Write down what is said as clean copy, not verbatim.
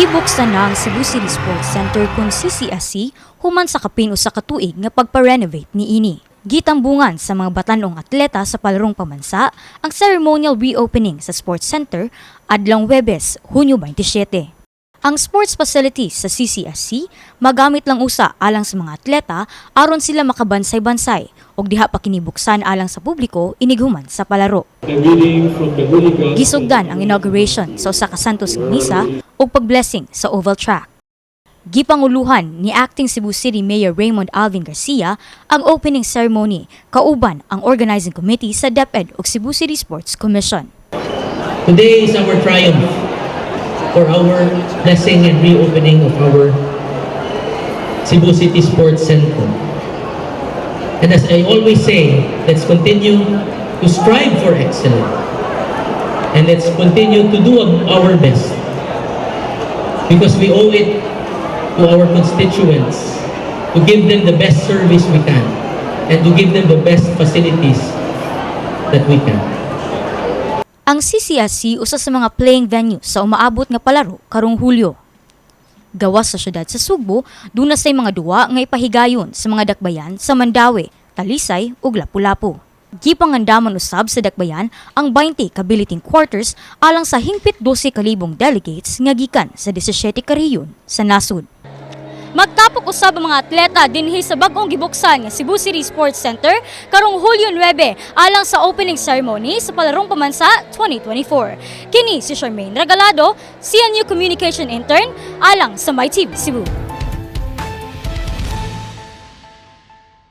Gibuksan na ang Cebu City Sports Center kung 𝗖𝗎 human sa kapin usa ka tuig nga pagpa-renovate niini. Gitambungan sa mga batanong atleta sa Palarong Pambansa ang ceremonial reopening sa Sports Center adlong Huwebes, Hunyo 27. Ang sports facilities sa 𝗖𝗎 magamit lang usa alang sa mga atleta aron sila makabansay-bansay ug diha pa kinibuksan alang sa publiko inighuman sa palaro. Gisugdan ang inauguration sa usa ka Santos nga misa ug pagblessing sa oval track. Gipanguluhan ni Acting Cebu City Mayor 𝗵𝗵 ang opening ceremony kauban ang organizing committee sa DepEd ug Cebu City Sports Commission. Today is our triumph for our blessing and reopening of our Cebu City Sports Center. And as I always say, let's continue to strive for excellence. And let's continue to do our best. Because we owe it to our constituents to give them the best service we can and to give them the best facilities that we can. Ang 𝗖𝗎 usa sa mga playing venue sa umaabot nga palaro karong Hulyo. Gawas sa syudad sa Sugbo, duna say mga duwa nga ipahigayon sa mga dakbayan sa Mandaue, Talisay ug Lapu-Lapu. Gipangandaman usab sa dakbayan ang 20 ka billeting quarters alang sa hingpit 12,000 delegates nga gikan sa 17 ka rehiyon sa nasud. Magtapok usab ang mga atleta dinhi sa bag-ong gibuksan nga Cebu City Sports Center karong Hulyo 9 alang sa opening ceremony sa Palarong Pambansa 2024. Kini si Sharmaine Regalado, CNU Communication Intern, alang sa MyTV Cebu.